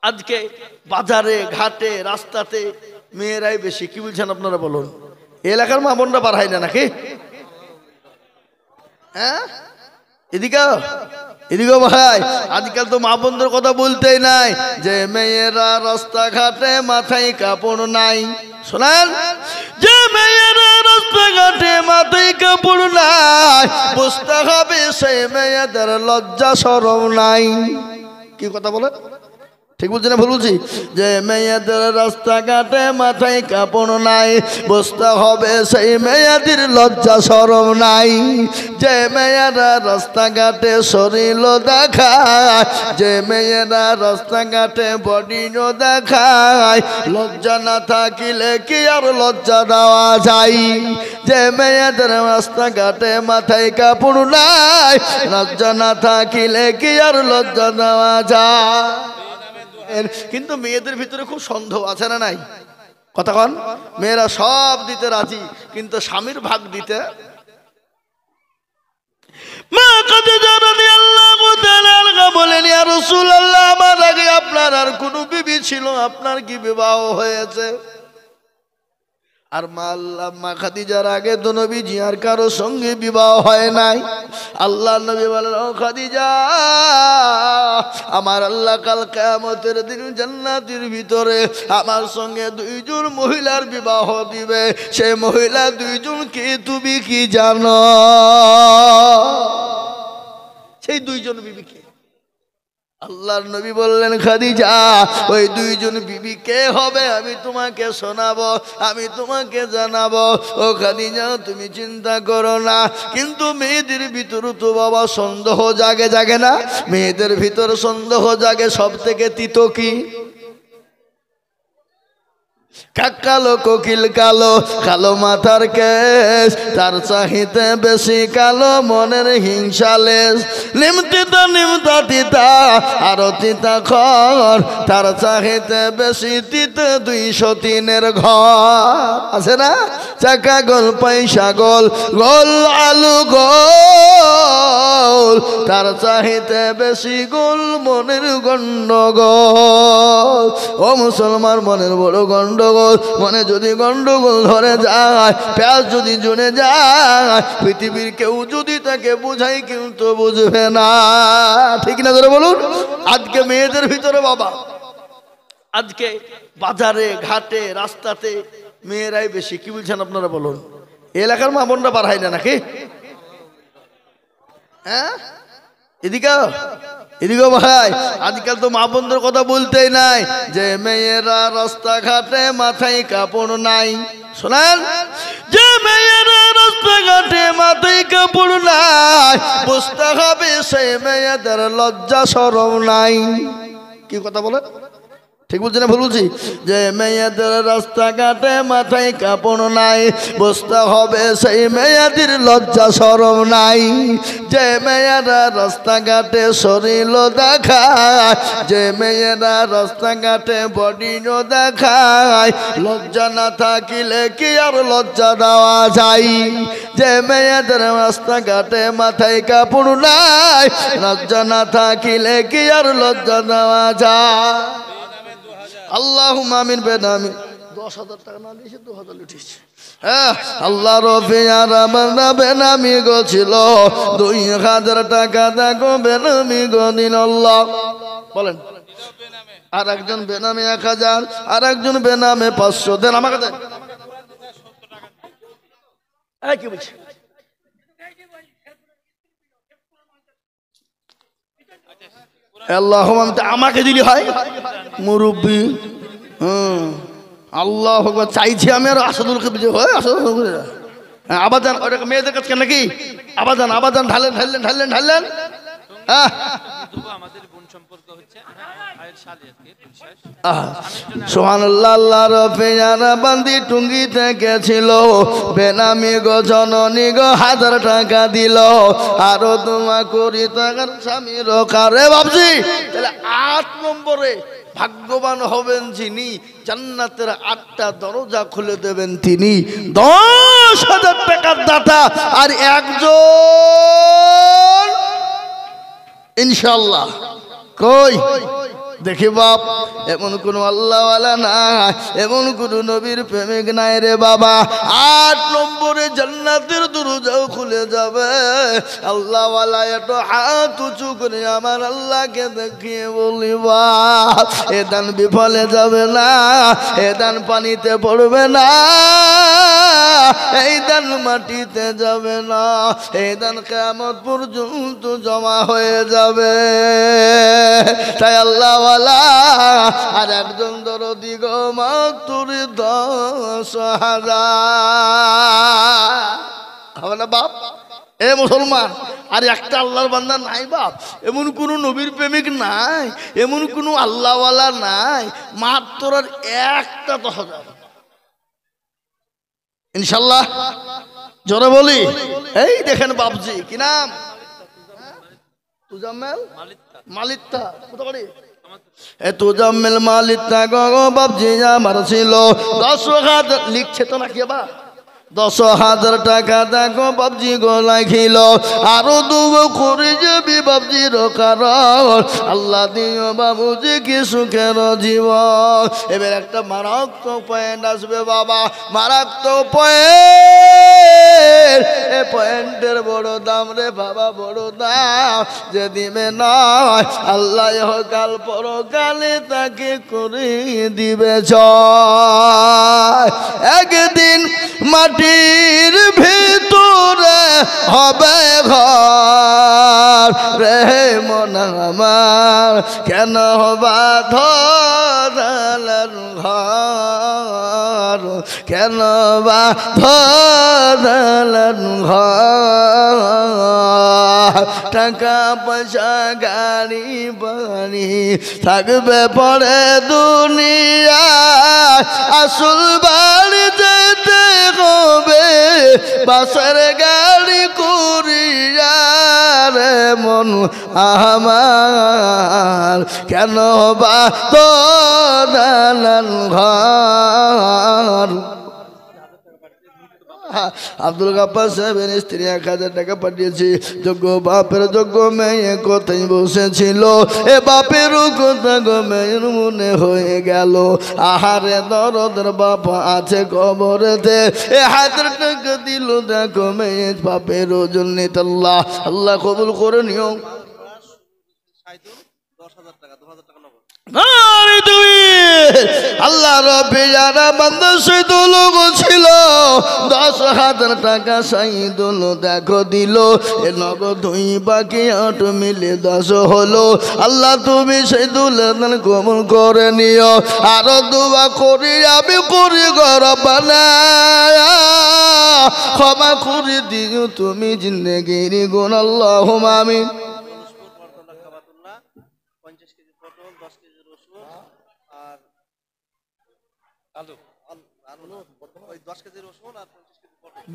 আজকে বাজারে ঘাটে রাস্তাতে মেয়েরাই বেশি। কি বলছেন আপনারা বলুন? এলাকার মা বোনরা বার হয় না নাকি? হ্যাঁ, এদিকে ভাই, আজকাল তো মা বোনদের কথা বলতেই নাই, যে মেয়েরা রাস্তাঘাটে মাথায় কাপড় নাই। শোনেন, যে মেয়েরা রাস্তাঘাটে মাথায় কাপড় নাই, বুঝতে হবে সেই মেয়েদের লজ্জা শরম নাই। কি কথা বলে? ঠিক বলছি না ভুল বলছি? যে মেয়েদের রাস্তাঘাটে মাথায় কাপড় নাই, বুঝতে হবে সেই মেয়েদের লজ্জা শরম নাই। যে মেয়েরা রাস্তাঘাটে শরীর দেখায়, যে মেয়েরা রাস্তাঘাটে বডিও দেখায়, লজ্জা না থাকিলে কি আর লজ্জা দেওয়া যায়? যে মেয়েদের রাস্তাঘাটে মাথায় কাপড় নাই, লজ্জা না থাকিলে কি আর লজ্জা দেওয়া যায়? কিন্তু মেয়েদের ভিতরে খুব সন্দেহ আছে না নাই? কথা কন। মেয়েরা সব দিতে রাজি, কিন্তু স্বামীর ভাগ দিতে। মা খাদিজা রাদিয়াল্লাহু তাআলা আনহা বলেন, ইয়া রাসূলুল্লাহ, আমার আগে আপনার আর কোনো বিবি ছিল, আপনার কি বিবাহ হয়েছে? আর মা খাদিজার আগে তো নবীজি আর কারো সঙ্গে বিবাহ হয় নাই। আল্লাহ নবী বলেন, ও খাদিজা, আমার আল্লাহ কাল কিয়ামতের দিন জান্নাতের ভিতরে আমার সঙ্গে দুইজন মহিলার বিবাহ দিবে। সেই মহিলা দুইজন কে তুমি কি জানো? সেই দুইজন বিবি কে? আল্লাহর নবী বললেন, খাদিজা, ওই দুইজন বিবি কে হবে আমি তোমাকে শোনাবো, আমি তোমাকে জানাবো। ও খাদিজা, তুমি চিন্তা করো না। কিন্তু মেয়েদের ভিতরে তো বাবা সন্দেহ জাগে, জাগে না? মেয়েদের ভিতর সন্দেহ জাগে সব থেকে তিতো কি? কালো কোকিল কালো, কালো মাথার কেশ, তার চাহিতে বেশি কালো মনের হিংসালেশ। নিমতিতা নিমতা তিতা আরো তিতা খর, তার চাহিতে বেশি তিতে 203-এর ঘর। আছে না? চাকা গোল পয়সা গোল, গোল আলু গোল, তার চাহিতে বেশি গোল মনের গন্ডগোল। ও মুসলমান, মনের বড় গন্ডগোল। মনে যদি গন্ডগোল ধরে যায়, পেঁয়াজ যদি জুনে যায়, পৃথিবীর কেউ যদি তাকে বুঝাই কিন্তু বুঝবে না। ঠিক না ধরে বলুন? আজকে মেয়েদের ভিতরে বাবা, আজকে বাজারে ঘাটে রাস্তাতে মেয়েরাই বেশি। কি বলছেন আপনারা বলুন? এলাকার মা বোনরা বার হয় না নাকি? হ্যাঁ, এদিকে ভাই, আজকাল তো মা বোনদের কথা বলতেই নাই, যে মেয়েরা রাস্তাঘাটে মাথায় কাপড় নাই। শোনেন, যে মেয়েরা রাস্তাঘাটে মাথায় কাপড় নাই, বুঝতে হবে সেই মেয়েদের লজ্জা শরম নাই। কি কথা বলে? ঠিক বলছি না ভুল বলছি? যে মেয়েদের রাস্তাঘাটে মাথায় কাপড় নাই, বুঝতে হবে সেই মেয়েদের লজ্জা শরম নাই। যে মেয়েরা রাস্তাঘাটে শরীর দেখায়, যে মেয়েরা রাস্তাঘাটে বডিও দেখায়, লজ্জা না থাকিলে কি আর লজ্জা দেওয়া যায়? যে মেয়েদের রাস্তাঘাটে মাথায় কাপড় নাই, লজ্জা না থাকিলে কি আর লজ্জা দেওয়া যায়? আল্লাহুম্মা আমিন। বেনামি 10,000 টাকা না দিয়েছে, 2,000 উঠেছে। হ্যাঁ, আল্লাহ রফিয়ার আমার বেনামি গো ছিল 2,000 টাকা, দেখো বেনামি গো দিন আল্লাহ। বলেন, আর একজন বেনামি 1,000, আর একজন বেনামে 500 দেন। আমাকে দেন। কি বলছি? আল্লাহ আমাকে দিলি হয় মুরব্বী। আল্লাহ চাইছি আমি আর আসাদুলকে হয়। আবাদান ওটা মেয়েদের কাছে নাকি? আবাদান আবাদান ঢালেন ঢাললেন ঢাললেন ঢাললেন। হ্যাঁ, সুবহানাল্লাহ। আল্লাহর পেয়ারা বান্দি টুঙ্গিতে গেছিল, বেনামি গো জননী গো 1,000 টাকা দিল, আরো দোয়া করি তার স্বামীর কারে। ভাবছি তাহলে 8 নম্বরে ভাগ্যবান হবেন যিনি, জান্নাতের 8টা দরজা খুলে দেবেন তিনি। 10,000 টাকার দাতা আর একজন ইনশাআল্লাহ। কই দেখি বাপ এমন কোন আল্লাহওয়ালা নাই, এমন কোন নবীর প্রেমিক নাই রে বাবা। 8 নম্বরে জান্নাতের দরজাও খুলে যাবে। আল্লাহওয়ালা এত হাত উঁচু করে আমার আল্লাহকে দেখিয়ে বলিবা এ দান বিফলে যাবে না, এ দান পানিতে পড়বে না, এই দান মাটিতে যাবে না, এই দান কিয়ামত পর্যন্ত জমা হয়ে যাবে। তাই আল্লাহওয়ালা আর একজন দরদি গো মাত্র 10,000 হবে না বাপ? এ মুসলমান, আর একটা আল্লাহর বান্দা নাই বাপ, এমন কোন নবীর প্রেমিক নাই, এমন কোন আল্লাহওয়ালা নাই, মাত্র আর একটা 10,000 ইনশাল্লাহ। জোরে বলি। এই দেখেন বাপজি, কি নাম? তুজাম্মেল মালিত্তা। কোথায় বাড়ি? এ তুজাম্মেল মালিত্তা গো বাপজি আমার ছিল 10,000। লিখছে তো নাকি বা 10,000 টাকা দেখো বাপজি গোলায় খিল, আরো দুবো করে যাবি বাপজির কারণ আল্লাহ দিও বাবুজি কি সুখের জীবন। এবার একটা মারাত্মক পয়েন্ট আসবে বাবা, মারাত্মক পয়েন্ট। এ পয়েন্টের বড় দাম রে বাবা, বড় দাম। যে দিবে নয় আল্লাহ কাল পরকালে তাকে করে দিবে জয়। একদিন মাটির ভিতরে হবে ঘর রে মন আমার, কেন হবা ধরালেন ঘর, কেন বা ধরালেন ঘর। টাকা পয়সা গাড়ি বাড়ি থাকবে পরে দুনিয়া, আসল বাড়ি যেতে হবে বাসের গাড়ি করিয়া রে মন আমার, কেন বা তো দালান ঘর। আব্দুল গাফফার সাহেবের স্ত্রী 1,000 টাকা পাঠিয়েছি। যোগ্য বাপের যোগ্য মেয়ে কোথায় বসেছিল, এ বাপেরও কথা গো মেয়ের মনে হয়ে গেল। আহারে দরদের বাপ আছে কবরেতে, এ 1,000 টাকা দিল দেখো মেয়ে বাপের ওজন নিত। আল্লাহ আল্লাহ কবুল করে নিও। আল্লাহ রব্বি যারা বান্দা শহীদুল ছিল 10,000 টাকা শহীদুল দেখো দিল, এ নগদ 2 বাকি 8 মিলে 10 হলো। আল্লাহ তুমি শহীদুল কবুল করে নিও। আরো দোয়া করি আমি করি ঘর বানায়, ক্ষমা করে দিও তুমি জিন্দেগির গুণ। আল্লাহুম্মা আমিন।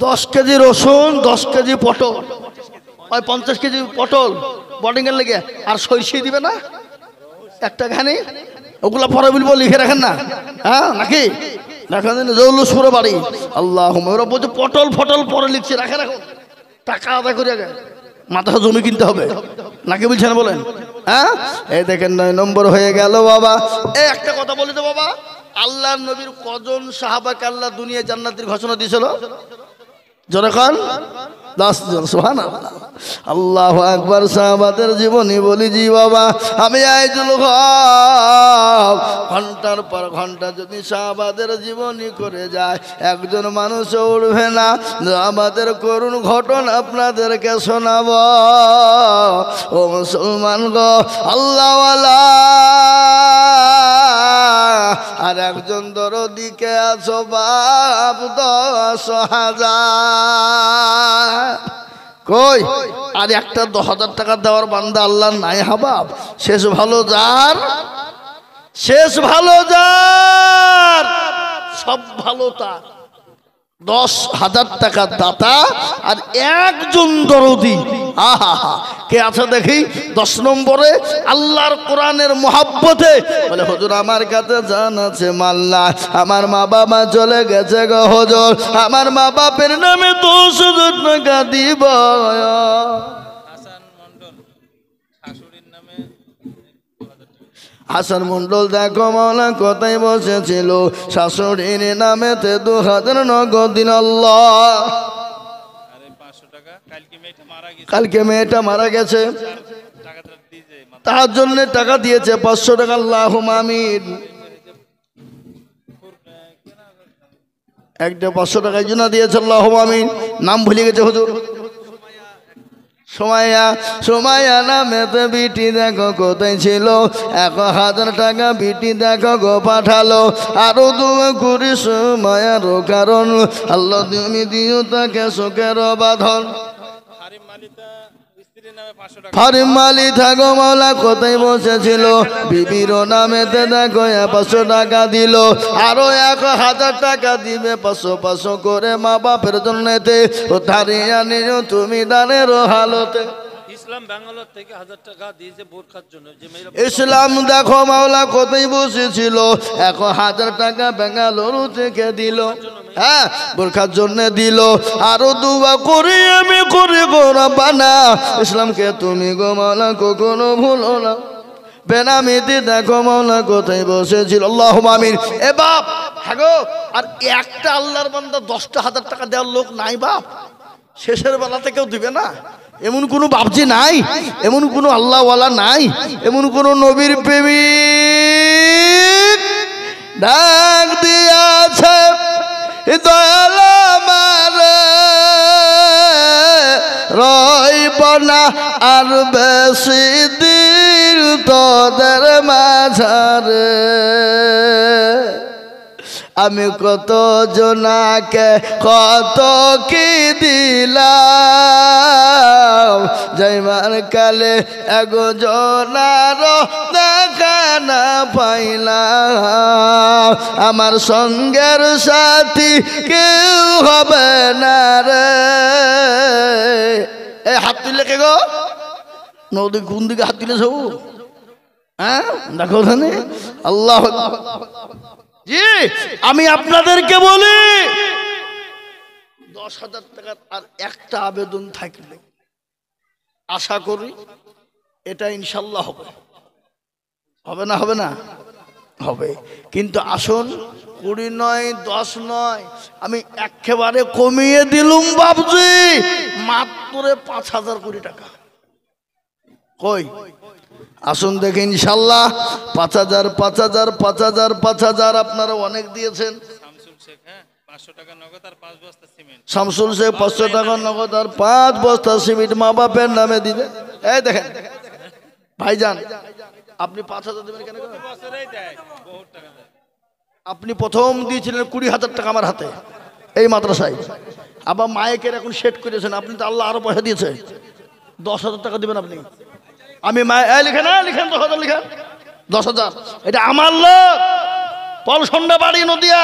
দশ কেজি রসুন, 10 কেজি পটল, 50 কেজি পটল বডিং এর লেগে, আর সরষে দিবে না একটা খানি। ওগুলা পরে বলবো, লিখে রাখেন না, হ্যাঁ নাকি? রাখেন জৌলুসপুরে বাড়ি। আল্লাহ ওরা বলছে পটল ফটল পরে লিখছে, রাখে রাখো, টাকা আদায় করে আগে মাথা জমি কিনতে হবে নাকি বলছেন বলেন? হ্যাঁ এই দেখেন 9 নম্বর হয়ে গেল বাবা। এই একটা কথা বলি তো বাবা, আল্লাহর নবীর কজন সাহাবাকে আল্লাহ দুনিয়া জান্নাতের ঘোষণা দিয়েছিল? যখন 10 জন। সুবহানাল্লাহ, আল্লাহু আকবার। সাহাবাদের জীবনী বলি জি বাবা, আমি আইজুল হক ঘন্টার পর ঘন্টা যদি সাহাবাদের জীবনী করে যায় একজন মানুষও উঠবে না। আমাদের করুণ ঘটনা আপনাদেরকে শোনাব। ও মুসলমান গো, আল্লাহওয়ালা আর একজন দরদিকে আছো বাপ 10,000 কই? আর একটা 10,000 টাকা দেওয়ার বান্দা আল্লাহ নাই হাবাব। শেষ ভালো যার, শেষ ভালো যার, সব ভালো তার। 10,000 টাকা দাতা আর একজন দরদি। আহা কে আছে দেখি? 10 নম্বরে আল্লাহর কোরআনের মহাব্বতে বলে, হুজুর আমার কাছে জান আছে মাল্লা, আমার মা বাবা চলে গেছে গো হুজুর, আমার মা বাপের নামে 10,000 টাকা দিব। হাসান মন্ডল দেখো মাওলা কোথায় বসেছিল, শাশুড়ির নামেতে 2000 নগদ দিন। আল্লাহ, কালকে মেয়েটা মারা গেছে, তার জন্য টাকা দিয়েছে 500 টাকা। আল্লাহুম্মা আমিন। একটা 500 টাকার জন্য দিয়েছে। আল্লাহুম্মা আমিন। নাম ভুলে গেছে হুজুর। সোমায়া নামেতে বিটি দেখো কোথায় ছিল, 1000 টাকা বিটি দেখো গো পাঠালো। আরো দোয়া করি সোমায়ারও কারণ, আল্লাহ তুমি দিও তাকে সুখের বাঁধন। ফারিম মালি থাকো মাওলা কোথায় বসেছিল, বিবির নামেতে দেখো 500 টাকা দিল। আরো 1000 টাকা দিবে 500 করে মা বাপের জন্যতে। ও ধারিয়া নিও তুমি দানের হালতে। ইসলাম ব্যাঙ্গালোর থেকে 1000 টাকা দিয়েছে বোরখার জন্য। ইসলাম দেখো মাওলা কোথায় বসেছিল, 1000 টাকা বেঙ্গালুরু থেকে দিল। হ্যাঁ, বোরখার জন্য দিল। আরো দোয়া করি আমি করি গো রব্বানা, ইসলামকে তুমি গো মাওলা কখনো ভুলো না। বেনামিতে দেখো মাওলা কোথায় বসেছিল। আল্লাহুম্মা আমিন। এ বাপ, হ্যাঁ গো, আর একটা আল্লাহর বান্দা 10,000 টাকা দেওয়ার লোক নাই বাপ? শেষের বেলাতে কেউ দিবে না? এমন কোনো বাপজি নাই? এমন কোনো আল্লাহওয়ালা নাই? এমন কোনো নবীর প্রেমিক ডাক দিয়াছে দয়াল আমারে, রইব না আর বেশি দিন তোদের মাঝারে। আমি কত জনাকে কত কি দিলাম, যাইবার কালে একজনার দেখা না পাইলাম। আমার সঙ্গের সাথী কেউ হবে না রে। এই হাত তুলে কে গো? নদী কোন দিকে হাত তুলে সব? হ্যাঁ, দেখো ওখানে। আল্লাহ জি, আমি আপনাদেরকে বলি 10,000 টাকার আর একটা আবেদন থাকলে আশা করি এটা ইনশাল্লাহ হবে। হবে না? হবে না? হবে। কিন্তু আসুন 20 নয় 10 নয়, আমি একেবারে কমিয়ে দিলুম বাবজি, মাত্র 5,000 কোটি টাকা। কই আসুন দেখে ইনশাল্লাহ 5,000 5,000 5,000 5,000 আপনারা অনেক দিয়েছেন। শামসুল শেখ 500 টাকা নগদ আর 5 বস্তা সিমেন্ট মা বাপের নামে দিবে। এই দেখেন ভাইজান, আপনি 5,000 দেবেন কেন? আপনি প্রথম দিয়েছিলেন 20,000 টাকা আমার হাতে এই মাদ্রাসায়, আবার মাইকের এখন সেট করেছেন। আপনি তো আল্লাহ আরো পয়সা দিয়েছে, 10,000 টাকা দিবেন আপনি। আমি লিখেন, লিখেন 10,000 লিখেন, 10,000। এটা আমার লোক, পলসন্ডা বাড়ি নদিয়া।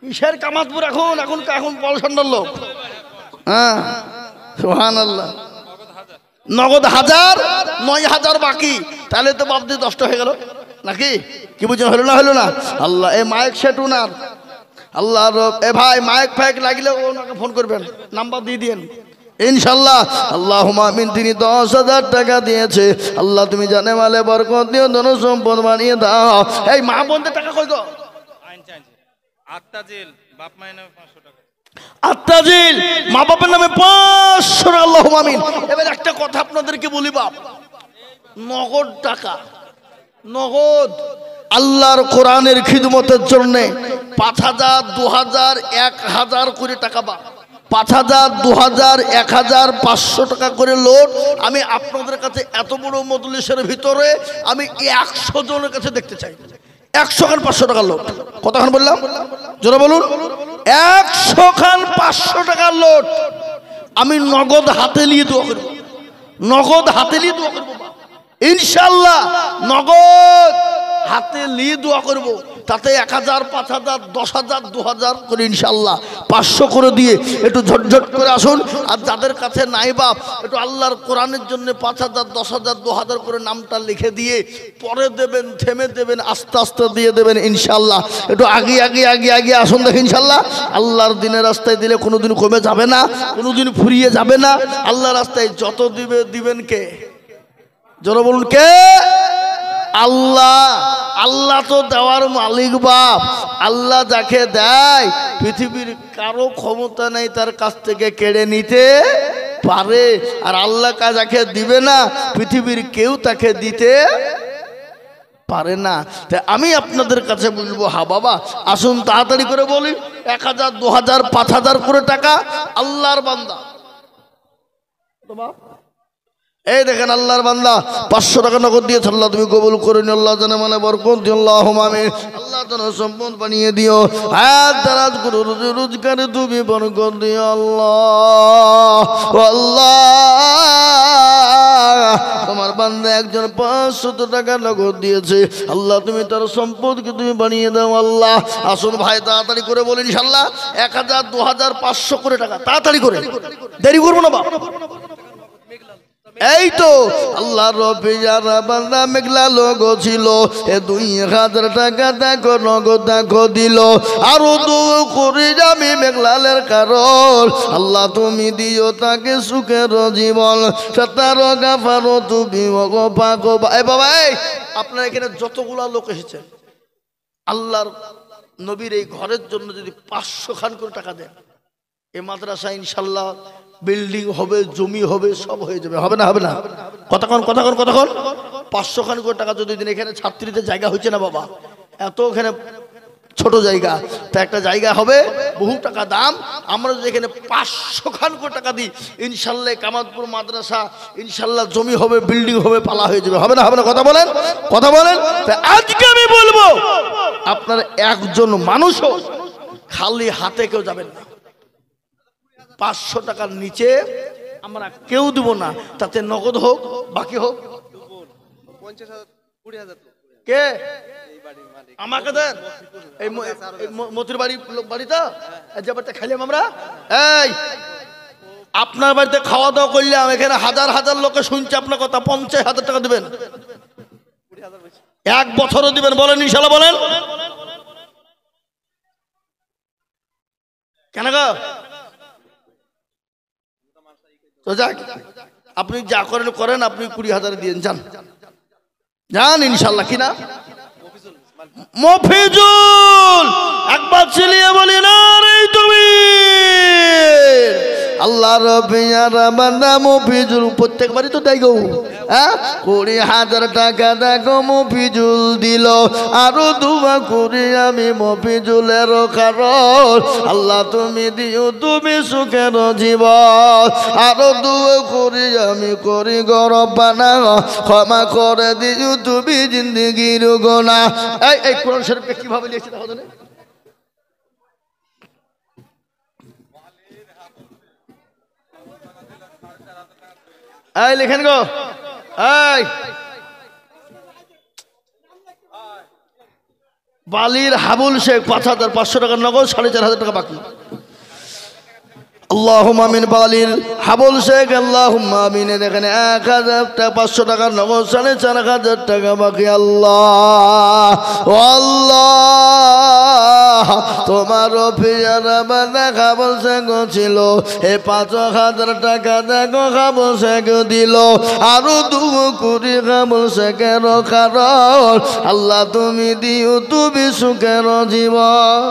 কিসের কামাতপুর? এখন এখন এখন পলসন্ডার লোক। হ্যাঁ, সুবহানাল্লাহ। নগদ 1000, 9,000 বাকি। তাহলে তো বাপ দিয়ে 10টা হয়ে গেল নাকি? কি বুঝছেন? হলো না? হলো না? আল্লাহ, এই মাইক সেট উনার। আল্লাহ, এ ভাই মাইক ফাইক লাগলে ওনাকে ফোন করবেন, নাম্বার দিয়ে দিন ইনশাল্লাহ। আল্লাহুম্মা আমিন। তিনি 10,000 টাকা দিয়েছে। আল্লাহ তুমি জানে মালে বরকত দিও, ধন সম্পদ বানিয়ে দাও। এই মা বোনদের টাকা কই গো? আত্তাজিল বাপ মায়ের নামে 500 টাকা। আত্তাজিল মা বাপের নামে 500 টাকা। আল্লাহুম্মা আমিন। এবার একটা কথা আপনাদেরকে বলি বাপ, নগদ টাকা, নগদ আল্লাহর কোরআনের খিদমতের জন্য 5,000 2,000 1,000 করে টাকা বাপ, 5,000 2,000 1,000 500 টাকা করে লোড। আমি আপনাদের কাছে এত বড় মজলিসের ভিতরে আমি 100 জনের কাছে দেখতে চাই। 100 খান 500 টাকার লোড। কতক্ষণ বললাম? জোরে বলুন। 100 খান 500 টাকার লোড আমি নগদ হাতে নিয়ে দোয়া করব, নগদ হাতে নিয়ে দোয়া করব ইনশাআল্লাহ। নগদ হাতে নিয়ে দোয়া করব, তাতে 1,000 5,000 10,000 2,000 করে ইনশাআল্লাহ 500 করে দিয়ে একটু ঝটঝট করে আসুন। আর যাদের কাছে নাই বাপ, একটু আল্লাহর কোরআনের জন্য 5,000 10,000 2,000 করে নামটা লিখে দিয়ে পরে দেবেন, থেমে দেবেন, আস্তে আস্তে দিয়ে দেবেন ইনশাআল্লাহ। একটু আগে আগে আগে আগে আসুন দেখে ইনশাআল্লাহ। আল্লাহর দিনের রাস্তায় দিলে কোনোদিন কমে যাবে না, কোনোদিন ফুরিয়ে যাবে না। আল্লাহর রাস্তায় যত দিবে দিবেন কে? জোরে বলুন কে? আল্লাহ। আল্লাহ তো দেওয়ার মালিক বাপ। আল্লাহ যাকে দেয় পৃথিবীর কারো ক্ষমতা নেই তার কাছ থেকে কেড়ে নিতে পারে, আর আল্লাহ যাকে দিবে না পৃথিবীর কেউ তাকে দিতে পারে না। তাই আমি আপনাদের কাছে বলবো, হ্যাঁ বাবা আসুন তাড়াতাড়ি করে বলি, 1000 2000 5000 করে টাকা আল্লাহর বান্দা। এই দেখেন আল্লাহর বান্দা 500 টাকা নগদ দিয়েছে, আল্লাহ তুমি কবুল করে নিও, আল্লাহ জানে মানে বরকত দিও, আল্লাহুম্মা আমিন। আল্লাহ যেন সম্পদ বানিয়ে দিও, হায়াত দারাজ করে রোজগারে তুমি বরকত দিও আল্লাহ। ও আল্লাহ, তোমার বান্দা একজন 500 টাকা নগদ দিয়েছে, আল্লাহ তুমি তার সম্পদকে তুমি বানিয়ে দাও আল্লাহ। আসুন ভাই তাড়াতাড়ি করে বলি ইনশাআল্লাহ 1000 2000 500 করে টাকা, তাড়াতাড়ি করে, দেরি করবো না বাবা। এই তো আল্লাহ রব্বি যারা বান্দা মেঘলা লোগো ছিল, এ 2000 টাকা দেখো নগদ দেখো দিল, আরো দোয়া করি আমি মেঘলালের কারণ আল্লাহ তুমি দিও তাকে সুখের জীবন, সতার গাফারো তুমি ওগো পাগো। এই বাবা, এই আপনার এখানে যতগুলা লোক এসেছে আল্লাহর নবীর এই ঘরের জন্য যদি 500 খান করে টাকা দেন, এই মাদ্রাসা ইনশাল্লাহ বিল্ডিং হবে, জমি হবে, সব হয়ে যাবে। হবে না? হবে না? কতক্ষণ 500 খান করে টাকা যদি দিন, এখানে ছাত্রীদের জায়গা হচ্ছে না বাবা, এত এখানে ছোট জায়গা, তা একটা জায়গা হবে বহু টাকা দাম। আমরা যদি এখানে 500 খান করে টাকা দিই ইনশাল্লাহ কামাতপুর মাদ্রাসা ইনশাল্লাহ জমি হবে, বিল্ডিং হবে, পালা হয়ে যাবে। হবে না? হবে না? কথা বলেন, কথা বলেন। আজকে আমি বলবো আপনার একজন মানুষও খালি হাতে কেউ যাবেন না। 500 টাকার নিচে আমরা কেউ দেব না, তাতে নগদ হোক বাকি হোক। 50,000 কে আমাকে দেন? এই মতির বাড়িতে যাবারটা খাইলাম আমরা। এই আপনার বাড়িতে খাওয়া দাওয়া করলাম, এখানে হাজার হাজার লোকে শুনছে আপনার কথা, 50,000 টাকা দিবেন, 1 বছরও দিবেন, বলেন ইনশাআল্লাহ, বলেন কেন গো? তো যাক, আপনি যা করেন করেন, আপনি 20,000 দিয়ে যান, যান ইনশাল্লাহ। কিনা মফিজুল, একবার চিলিয়ে বলি না রে তুমি। আল্লাহ রব্বিয়ার বান্দা মফিজুল প্রত্যেক বাড়ি তো দেয় গো, হ্যাঁ 20,000 টাকা দেখো মফিজুল দিল, আরো দুয়া করি আমি মফিজুলের কারণ আল্লাহ তুমি দিও তুমি সুখের জীবন, আরো দুয়া করি আমি করি গরবানা ক্ষমা করে দিও তুমি জিন্দেগির গুনাহ। এই কোরআন শরীফকে কিভাবে লিখেছে দেখো তো। এই লেখেন গো, এই বালির হাবুল শেখ 5,500 টাকা নগদ, 4,500 টাকা বাকি। আল্লাহুম্মা আমিন। বালির হাবুল শেখ আল্লাহুম্মা আমিন। দেখেন 1,500 টাকা নগদ, 4,500 টাকা বাকি। আল্লাহ ও আল্লাহ, তোমার পিয়ারা বান্দা হাবুল শেখ ছিল, এই 5,000 টাকা দেখো হাবুল শেখ দিল, আরো দুয়া করি হাবুল শেখের কারণ আল্লাহ তুমি দিও তুমি সুখের জীবন।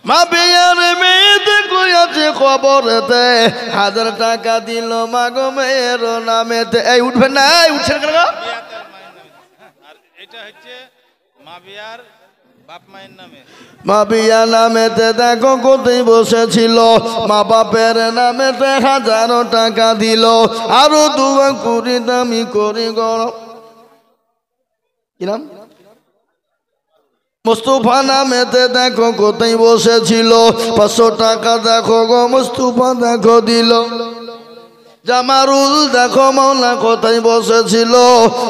মা বিয়ার মেয়েতে কইয়াছে খবরেতে 1,000 টাকা দিল মাগো মেয়ের নামেতে। এই উঠবেন না, এই উঠছেন কেন? এটা হচ্ছে মা বিয়ার বাপ মায়ের নামে। মা বিয়া নামেতে দেখো কোথায় বসেছিল, মা বাপের নামেতে 1,000 টাকা দিল, আরো দুয়া করি দামি করি গরম। কি নাম? মুস্তাফা নামেতে দেখো কোথায় বসেছিল, 500 টাকা দেখো গো মুস্তাফা দেখো দিল। জামারুল দেখো মাওলা কোথায় বসেছিল,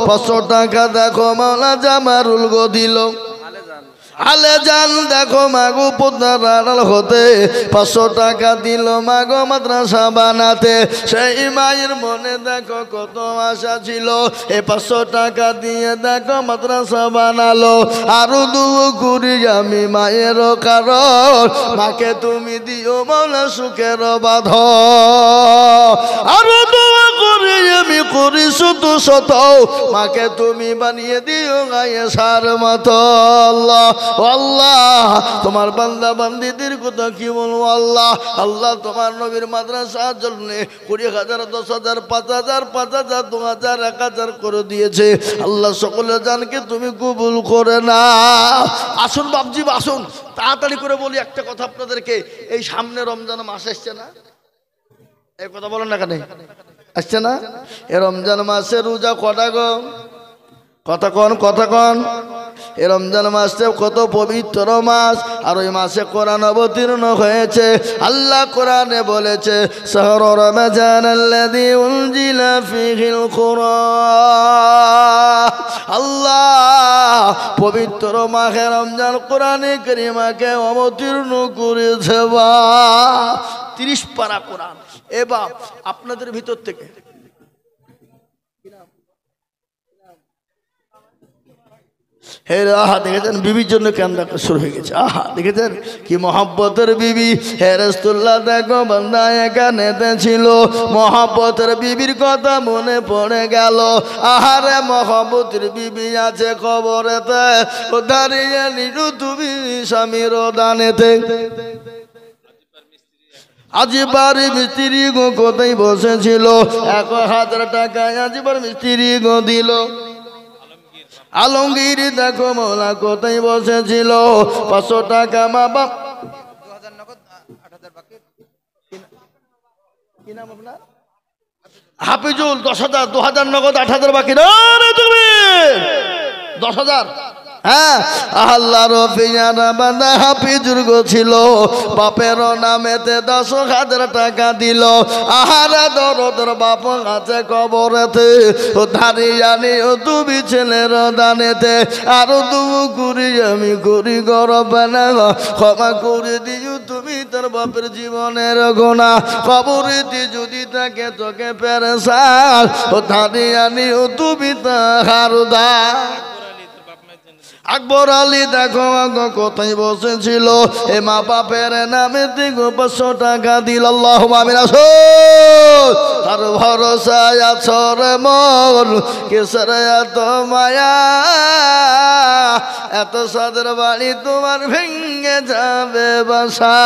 500 টাকা দেখো মাওলা জামারুল গো দিল। আলে জান দেখো মাগো পদ্মার আড়াল হতে 500 টাকা দিল মাগো মাদ্রাসা বানাতে। সেই মায়ের মনে দেখো কত আশা ছিল, এই 500 টাকা দিয়ে দেখো মাদ্রাসা বানালো। আরো দুয়ো করি আমি মায়ের কারণ, মাকে তুমি দিও মাওলা সুখের বাঁধন। আরো দুয়ো করি আমি করি শত শত, মাকে তুমি বানিয়ে দিও গায়ে সার মতো। আল্লাহ আল্লাহ তোমার বান্দা বান্দিদের কথা কি বলবো আল্লাহ। আল্লাহ তোমার নবীর মাদ্রাসার জন্য 20,000 10,000 5,000 5,000 2,000 1,000 করে দিয়েছে। আল্লাহ সকলের জানকে তুমি কবুল করে না। আসুন বাপজি আসুন, তাড়াতাড়ি করে বলি একটা কথা আপনাদেরকে। এই সামনে রমজান মাস আসছে না, এই কথা বলেন না কেন আসছে না? এই রমজান মাসে রোজা কটা গো? কথা কন। এই রমজান মাসে কত পবিত্র মাস, আর ওই মাসে কোরআন অবতীর্ণ হয়েছে। আল্লাহ কোরআনে বলেছে শাহরু রমজানাল্লাযী উনজিলা ফীহিল কুরআন। আল্লাহ পবিত্র মাহে রমজান কোরআনে কারীমাকে অবতীর্ণ করেছে। বা 30 পারা কোরআন। এবার আপনাদের ভিতর থেকে আহা দেখেছেন বিবির জন্য কান্না শুরু হয়ে গেছে। আহা দেখেছেন কি মহব্বতের বিবি। হে রাসূলুল্লাহ দেখো বান্দা এখানেতে ছিল, মহব্বতের বিবির কথা মনে পড়ে গেল। আহারে মহব্বতের বিবি আছে কবরেতে, ও দাঁড়িয়ে নিলু তুমি স্বামীর দানেতে। আজিবার মিস্ত্রি গো কোথায় বসেছিল, 1,000 টাকায় আজিবার মিস্ত্রি গো দিল। আলমগীর দেখো মৌলা কোথায় বসেছিল, 500 টাকা মা বাপ। কি নাম আপনার? হাফিজুল 10,000 2,000 নগদ 8,000 বাকি। তুমি 10,000। হ্যাঁ আল্লাহর পিয়ারা বান্দা হাফিজুর গো ছিল, বাপের নামেতে 10,000 টাকা দিল। আহারা দরদর বাপ আছে কবরেতে, ও ধারিয়ানি ও তুমি ছেলের দানেতে। আরো দু করি আমি করি গরব না, ক্ষমা করে দিও তুমি তোর বাপের জীবনের গোনা। কবরেতে যদি থাকে তোকে পেরেশান, ও ধারিয়ানি ও তুমি তাহার দা। আকবর আলী দেখো আগো কোথায় বসেছিল, এ মা বাপের নামে দিগো 500 টাকা দিল। আল্লাহুম্মা আমিন। আসুন আর ভরসায় আছো রে মন, কিসের এত মায়া, এত সাদের বাড়ি তোমার ভেঙে যাবে বাসা।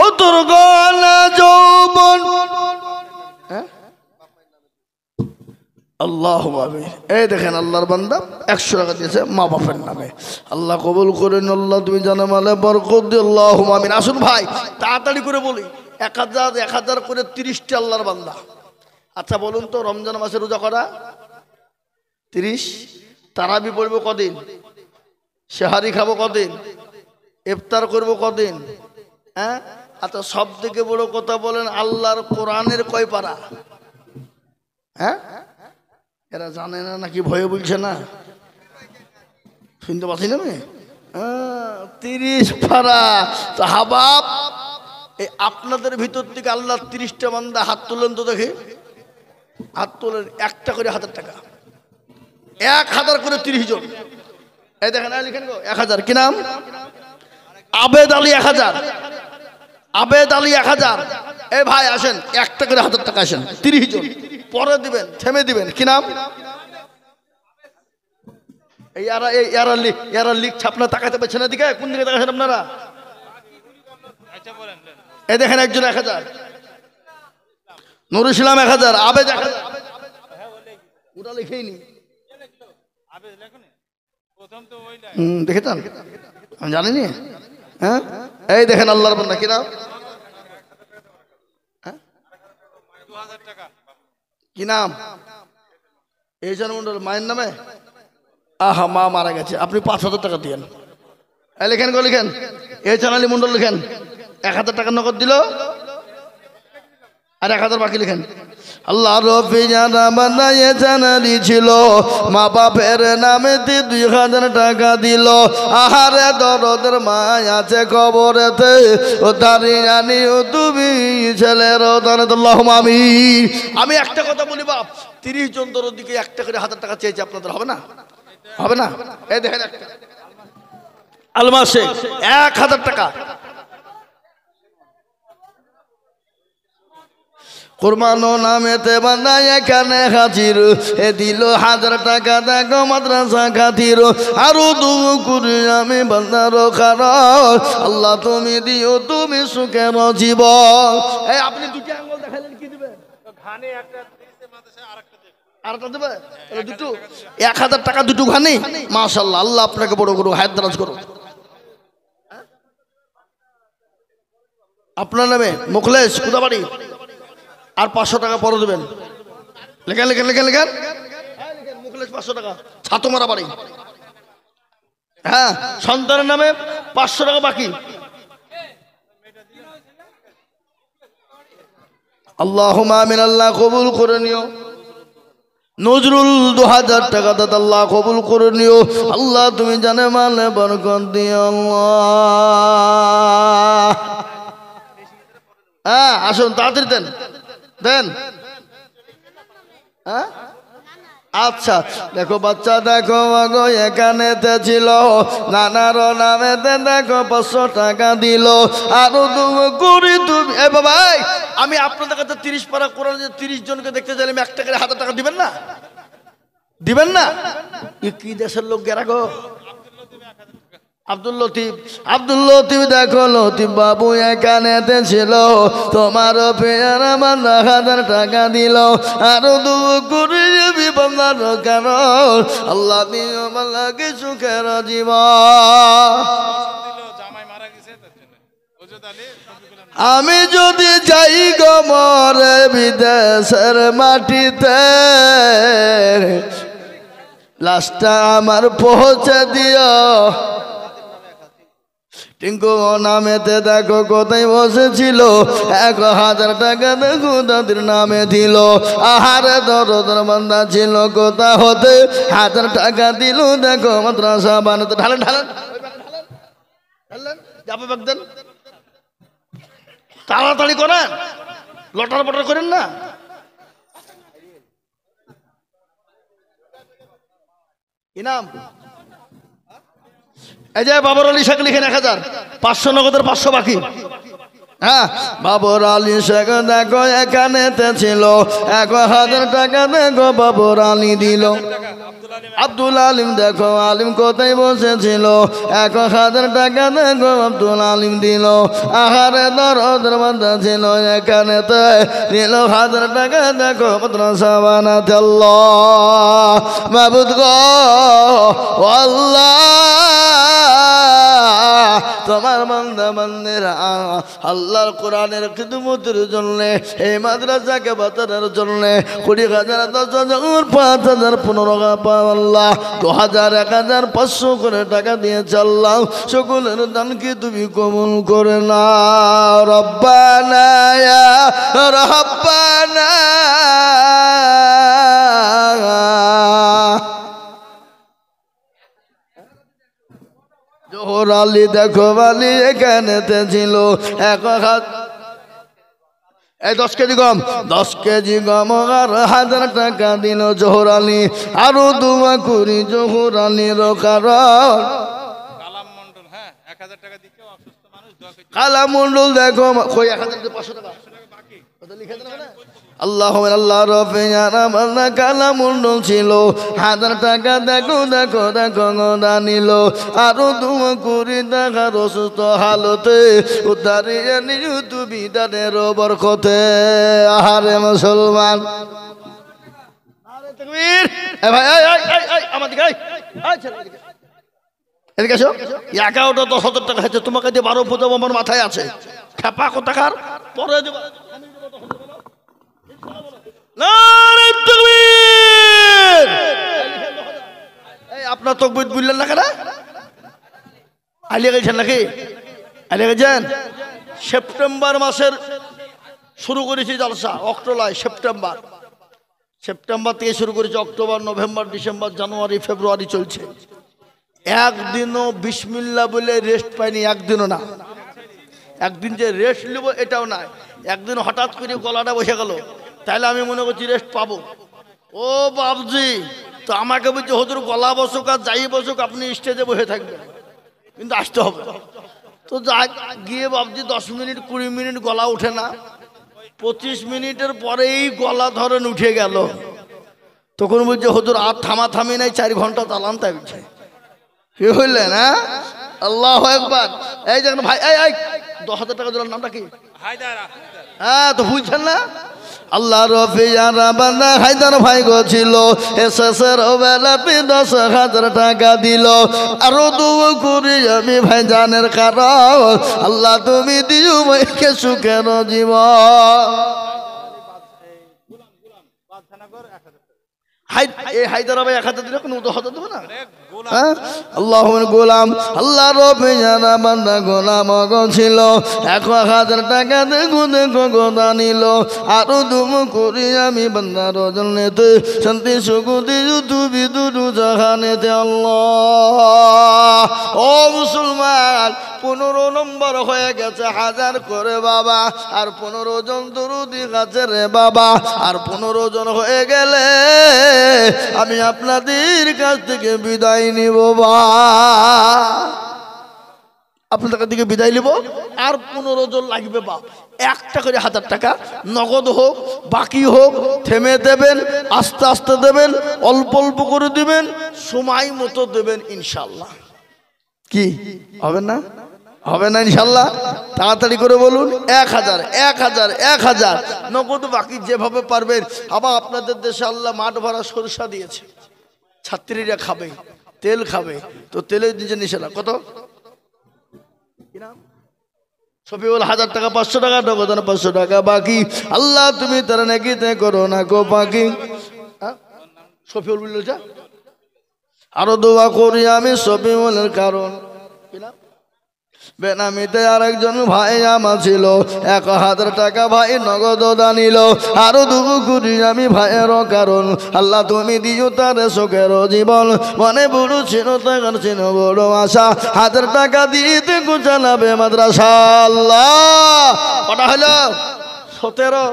ও তোর গলা যৌবন। আল্লাহ এই দেখেন আল্লাহর বান্দা 100 টাকা দিয়েছে মা বাপের নামে। আল্লাহ কবুল করেন। আল্লাহ তুমি জানো মালে বরকত দিও। আল্লাহুম্মা আমিন। আসুন ভাই তাড়াতাড়ি করে বলি, 1,000 করে 30টা আল্লাহর বান্দা। আচ্ছা বলুন তো রমজান মাসে রোজা করা 30, তারাবি পড়বো কদিন, সেহারি খাবো কদিন, ইফতার করবো কদিন? হ্যাঁ আচ্ছা সব থেকে বড় কথা বলেন আল্লাহর কোরআনের কয় পারা? হ্যাঁ এরা জানে না নাকি ভয়ে বলছে না? শুনতে পাচ্ছি না আমি? 30 পারা। তো হাবাব এই আপনাদের ভিতর থেকে আল্লাহ 30টা বান্দা হাত তোলেন তো দেখে, হাত তোলেন। 1টা করে 1,000 টাকা, 1,000 করে 30 জন। এই দেখেন লিখেন গো 1,000। কি নাম? আবেদ আলী 1,000। আবেদ আলী 1,000। এই ভাই আসেন 1টা করে 1,000 টাকা আসেন 30 জন। পরে দিবেন, থেমে দিবেন। কি নাম? এরা লিখছে আপনারা তাকাতে পারছেন না, দিকে কোন দিকে তাকাচ্ছেন আপনারা? এই দেখেন একজন 1,000, নুরুল ইসলাম 1,000, আবেদ 1,000। ওটা লিখেই নি দেখেছেন, আমি জানিনি। হ্যাঁ এই দেখেন আল্লাহর বান্দা। কি নাম? কি নাম? এইজন মন্ডল মায়ের নামে। আহা মা মারা গেছে, আপনি 5,000 টাকা দিয়েন। লিখেন গো লিখেন। এইজন আলী মন্ডল লিখেন। 1,000 টাকা নগদ দিল। আর 1000 বাকি লিখেন। আল্লাহ রব্বি জানা বানায়ে জানালি ছিল মা বাপের নামেতে 2000 টাকা দিল। আহারে দরদের মা আছে কবরেতে, ও তারি জানি ও তুমি ছেলের আল্লাহুম্মা আমিন। আমি একটা কথা বলি বাপ, 30 জন দরদিকে একটা করে 1000 টাকা চেয়েছে, আপনাদের হবে না? হবে না? এই দেখেন একটা আলমাসে 1000 টাকা কুরবানো নামেতে বান্দায় এখানে হাজির, এ দিল 1000 টাকা দেখো মাদ্রাসা খাতির। আরো দুঃখ করি আমি বান্দার কারণ, আল্লাহ তুমি দিও তুমি সুখের জীবন। এই আপনি দুটি আঙ্গুল দেখালেন, কি দিবেন? ঘানি একটা দিতে মাদ্রাসা আরেকটা দেবে, দুটো 1000 টাকা দুটো ঘানি। মাশাআল্লাহ, আল্লাহ আপনাকে বড় বড় হায়াত দারাজ করুন। আপনার নামে মুখলেস কুদাবাড়ি, আর 500 টাকা পরে দেবেন। লেখেন লেখেন লেখেন লেখেন মুখলেস 500 টাকা, ছাতমারা বাড়ি। হ্যাঁ, সন্তানের নামে 500 টাকা বাকি। আল্লাহুম্মা আমিন, আল্লাহ কবুল করে নিও। নজরুল 2000 টাকা দাদা, আল্লাহ কবুল করে নিও। আল্লাহ তুমি জানে মালে বরকত দিও আল্লাহ। হ্যাঁ আসুন, তাড়াতাড়ি দেন দেন। হ্যাঁ আচ্ছা, দেখো বাচ্চা দেখো আগো এখানেতে ছিল নানার নামেতে দেখো 500 টাকা দিল। আরো করি তুমি এ বাবাই, আমি আপনাদের কাছে 30 পারা কোরআন 30 জনকে দেখতে চাইলে আমি 1 টাকা 1000 টাকা দিবেন না? দিবেন না? কি দেশের লোক গেরা গো? আব্দুল লতিফ, আব্দুল লতিফ দেখো লতিফ বাবু এখানেতে ছিল, তোমার পেয়ারা বান্দা 1000 টাকা দিল। আরো দুঃখ করি বিপন্দার কারণ, আল্লাহ দিও বান্দাকে সুখের জীবন। আমি যদি যাই গো মরে বিদেশের মাটিতে, লাশটা আমার পৌঁছে দিও। টিঙ্কু নামেতে দেখো কোথায় বসেছিল, 1000 টাকা দেখো তাদের নামে দিল। আহারে দরদের বান্দা ছিল কোথা হতে 1000 টাকা দিল দেখো মাদ্রাসা বানাতে। ঢালেন ঢালেন ঢালেন, যাবে বাগদেন, তাড়াতাড়ি করেন, লটার পটার করেন না। কি নাম? এই যে বাবর আলী শেখ লিখেন 1000, 500 নগদের 500 বাকি। হ্যাঁ, বাবর আলী শেখ দেখো এখানেতে ছিল, 1000 টাকা দেখো বাবর আলী দিল। আব্দুল আলিম দেখো আলিম কোথায় বসেছিল, 1000 টাকা দেখো আব্দুল আলিম দিল। আহারে দরদের বান্দা ছিল এখানেতে দিল 1000 টাকা দেখো মাদ্রাসা বানাতে। আল্লাহ মাবুদ গো আল্লাহ, তোমার বান্দা বান্দেরা আল্লাহর কোরআনের খিদমতের জন্য, এই মাদ্রাসাকে বাঁচানোর জন্য 20,000, 10,000, 5,000, 15,000 আল্লাহ 2,000, 1,000, 500 করে টাকা দিয়েছে। আল্লাহ সকলের দানকে তুমি কবুল করে নাও। রব্বানা ইয়া রব্বানা। জোহর আলী দেখো বালি এখানেতে ছিল, 1000, এই 10 কেজি গম, 10 কেজি গম আর 1000 টাকা দিল জোহর আলী। আরো দোয়া করি জোহর আলীর কারণ। কালাম মন্ডল, হ্যাঁ 1000 টাকা দিতে অসুস্থ মানুষ দোয়া করতে। কালাম মন্ডল দেখো কই 1000 টাকা বাকি, কত লিখে দেন না? আল্লাহ আল্লাহ রফিয়ানা কালা মুন্ডল ছিল, 1000 টাকা দেখো দেখো দেখো দানিল। আরো দোয়া করি দেখার অসুস্থ হালতে, উদ্ধারিয়ে নিউ তুমি দানের বরকতে। আহারে মুসলমান, আরে তাকবীর। এ ভাই এই এই এই আমার দিকে, এই ছেলে এদিকে এসো। 11টা 10,000 টাকা হয়েছে, তোমাকে দিয়ে 12 পূজা আমার মাথায় আছে। খেপা কোথাকার, পরে দেব। আপনার তকবীর বললেন না কেন? আলিয়া গেছেন নাকি? আলিয়া গেছেন? সেপ্টেম্বর মাসের শুরু করেছি জলসা অক্টোবর সেপ্টেম্বর থেকে শুরু করেছি, অক্টোবর নভেম্বর ডিসেম্বর জানুয়ারি ফেব্রুয়ারি চলছে। একদিনও বিসমিল্লাহ বলে রেস্ট পাইনি, একদিনও না। একদিন যে রেস্ট নেব এটাও নাই, একদিন হঠাৎ করে গলাটা বসে গেল, তাহলে আমি মনে করছি রেস্ট পাবো। ও বাবজি, তো আমাকে বলছে হুজুর গলা বসুক আর যাই বসুক আপনি স্টেজে বসে থাকবেন, কিন্তু আসতে হবে। তো যাক গিয়ে বাবজি 10 মিনিট 20 মিনিট গলা ওঠে না, 25 মিনিটের পরেই গলা ধরেন উঠে গেল। তখন বলছে হুজুর আর থামি নাই, 4 ঘন্টা চালান। তাই বলছে কি হইলেন? হ্যাঁ, আল্লাহু আকবার। এই দেখেন ভাই, এই 10,000 টাকা দিলাম, নামটা কি? হ্যাঁ, তো বুঝছেন না? আল্লাহ রফিয়ারা বান্দা হায়দার ভাই গো ছিল, এসেসের বেলাতে 10,000 টাকা দিল। আরো দোয়া করি আমি ভাই জানের কারণ, আল্লাহ তুমি দিও ভাইকে সুখের জীবন। হায়দার ভাই 1000 দিলে কোনো 10,000 দেবে না? আল্লাহ গোলাম, আল্লাহ রফিয়ারা বান্দা গোলাম গো ছিল, 1,000 টাকা দেখো গোদা নিল। আরো দুম করি আমি বান্দার জন্যতে, শান্তি সুখ দিও তুমি দুরু জাহানেতে। আল্লাহ ও মুসলমান, 15 নম্বর হয়ে গেছে 1000 করে বাবা, আর 15 জন দরুদি গাছে রে বাবা, আর 15 জন হয়ে গেলে আমি আপনাদের কাছ থেকে বিদায় নিব বা আপনাদের কাছ থেকে বিদায় নিব। আর 15 জন লাগবে বা, একটা করে 1000 টাকা নগদ হোক বাকি হোক থেমে দেবেন, আস্তে আস্তে দেবেন, অল্প অল্প করে দিবেন, সময় মতো দেবেন ইনশাল্লাহ। কি হবে না? হবে না ইনশাল্লাহ? তাড়াতাড়ি করে বলুন। 1000 1000 1000 নগদ বাকি যেভাবে পারবেন। আবার আপনাদের দেশে আল্লাহ মাঠ ভরা সরষা দিয়েছে, ছাত্রীরা খাবে, তেল খাবে, তো তেলের নিচে নিষেধা কত? সফিউল 1000 টাকা, 500 টাকা নগদ, 500 টাকা বাকি। আল্লাহ তুমি তার নাকি তে করো না গো বাকি। সফিউল বলল যা, আরো দোয়া করি আমি সফিউলের কারণ। বেনামিতে আরেকজন ভাই আমার ছিল, 1000 টাকা ভাই নগদ দানিল। আরো দুবু করি আমি ভাইয়েরও কারণ, আল্লাহ তুমি দিও তার সুখের জীবন। মনে বড় ছিল টাকার ছিল বড় আশা, 1000 টাকা দিতে গুছালাবে মাদ্রাসা। আল্লাহ কটা হলো? 17।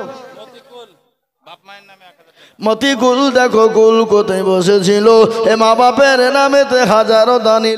মতিকুল দেখো কুল কোথায় বসেছিল, এ মা বাপের নামেতে 1000 দানি।